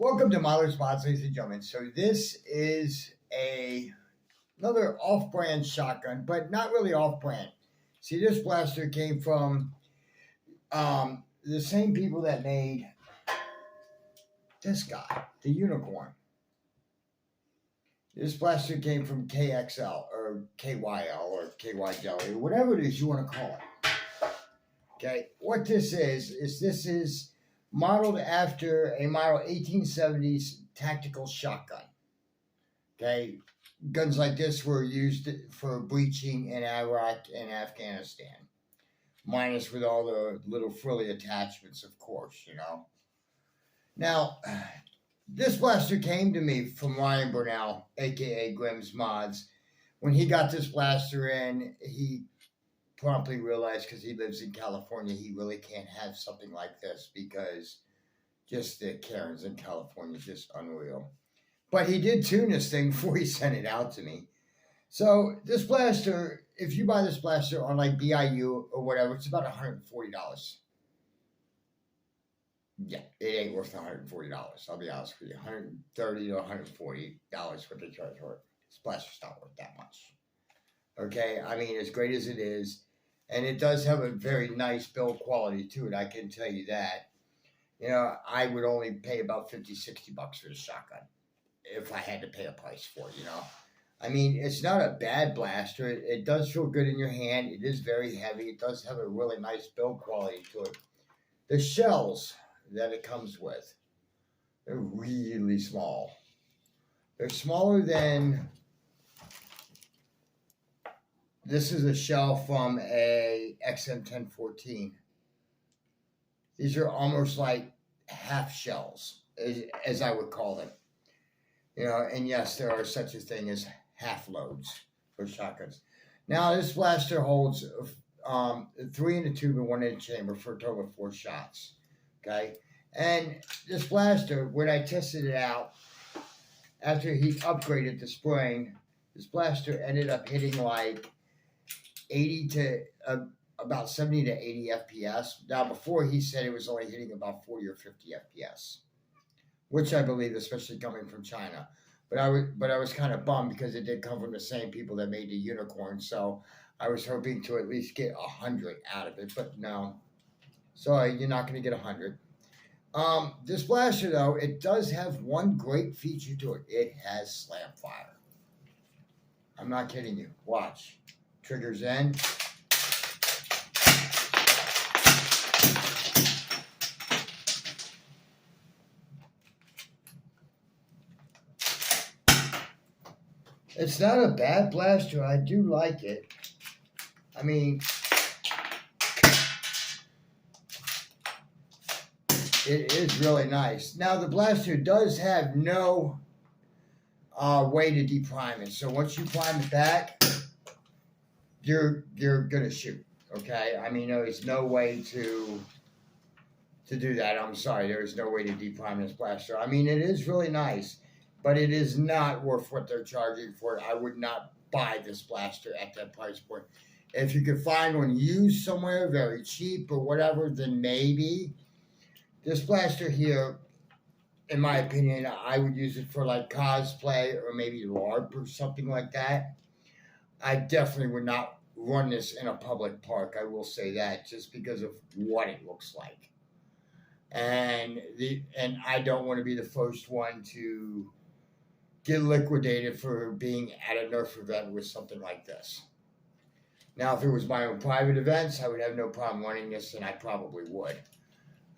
Welcome to Mahler's Mods, ladies and gentlemen. So this is another off-brand shotgun, but not really off-brand. See, this blaster came from the same people that made this guy, the Unicorn. This blaster came from KXL or KYL or KY Jelly, or whatever it is you want to call it. Okay, what this is modeled after a model 1870s tactical shotgun. Okay, guns like this were used for breaching in Iraq and Afghanistan, minus with all the little frilly attachments, of course, you know. Now, this blaster came to me from Ryan Burnell, aka Grimm's Mods. When he got this blaster in, he promptly realized, because he lives in California, he really can't have something like this because just the Karens in California is just unreal. But he did tune this thing before he sent it out to me. So this blaster, if you buy this blaster on like BIU or whatever, it's about $140. Yeah, it ain't worth $140. I'll be honest with you. $130 to $140 what they charge for it. This blaster's not worth that much. Okay, I mean, as great as it is, and it does have a very nice build quality to it, I can tell you that. You know, I would only pay about $50-$60 for the shotgun if I had to pay a price for it, you know. I mean, it's not a bad blaster. It does feel good in your hand. It is very heavy. It does have a really nice build quality to it. The shells that it comes with, they're really small. They're smaller than... This is a shell from a XM1014. These are almost like half shells, as I would call them. You know, and yes, there are such a thing as half loads for shotguns. Now, this blaster holds 3 in the tube and 1 in the chamber for a total of 4 shots. Okay, and this blaster, when I tested it out, after he upgraded the spring, this blaster ended up hitting like 80 to about 70 to 80 FPS. Now, before he said it was only hitting about 40 or 50 FPS, which I believe, especially coming from China. But I was kind of bummed because it did come from the same people that made the Unicorn. So I was hoping to at least get 100 out of it. But no, sorry, you're not going to get 100. This blaster, though, it does have one great feature to it. It has slam fire. I'm not kidding you. Watch. Triggers in. It's not a bad blaster. I do like it. I mean, it is really nice. Now, the blaster does have no way to deprime it. So once you prime it back, you're gonna shoot. Okay. I mean, there's no way to do that. I'm sorry. There is no way to deprime this blaster. I mean, it is really nice, but it is not worth what they're charging for it. I would not buy this blaster at that price point. If you could find one used somewhere very cheap or whatever, then maybe. This blaster here, in my opinion, I would use it for like cosplay or maybe LARP or something like that. I definitely would not run this in a public park. I will say that, just because of what it looks like. And I don't want to be the first one to get liquidated for being at a Nerf event with something like this. Now, if it was my own private events, I would have no problem running this, and I probably would.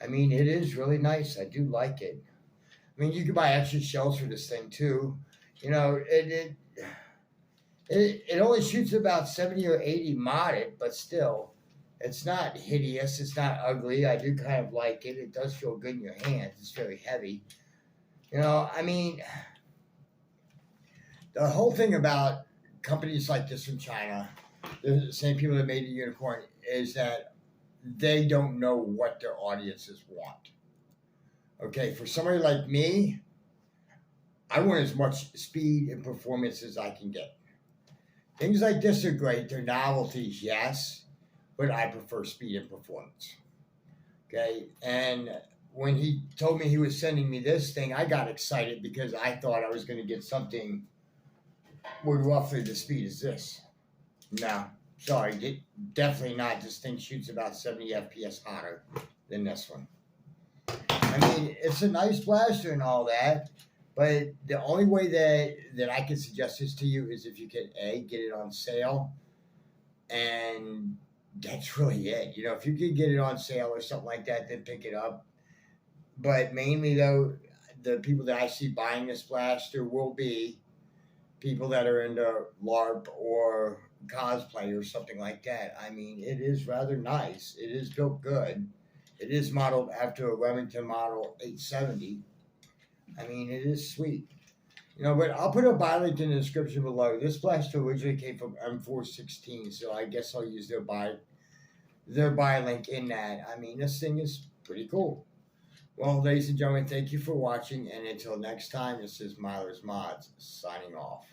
I mean, it is really nice. I do like it. I mean, you could buy extra shells for this thing, too. You know, it only shoots about 70 or 80 modded, but still, it's not hideous. It's not ugly. I do kind of like it. It does feel good in your hands. It's very heavy. You know, I mean, the whole thing about companies like this from China, the same people that made the Unicorn, is that they don't know what their audiences want. Okay, for somebody like me, I want as much speed and performance as I can get. Things like this are great. They're novelties, yes, but I prefer speed and performance. Okay, and when he told me he was sending me this thing, I got excited because I thought I was going to get something with roughly the speed as this. No, sorry, definitely not. This thing shoots about 70 FPS hotter than this one. I mean, it's a nice blaster and all that, but the only way that I can suggest this to you is if you can get it on sale, and that's really it. You know, if you could get it on sale or something like that, then pick it up. But mainly though, the people that I see buying this blaster will be people that are into LARP or cosplay or something like that. I mean, it is rather nice. It is built good. It is modeled after a Remington Model 870. I mean, it is sweet. You know, but I'll put a buy link in the description below. This blaster originally came from M416, so I guess I'll use their buy link in that. I mean, this thing is pretty cool. Well, ladies and gentlemen, thank you for watching, and until next time, this is Myler's Mods signing off.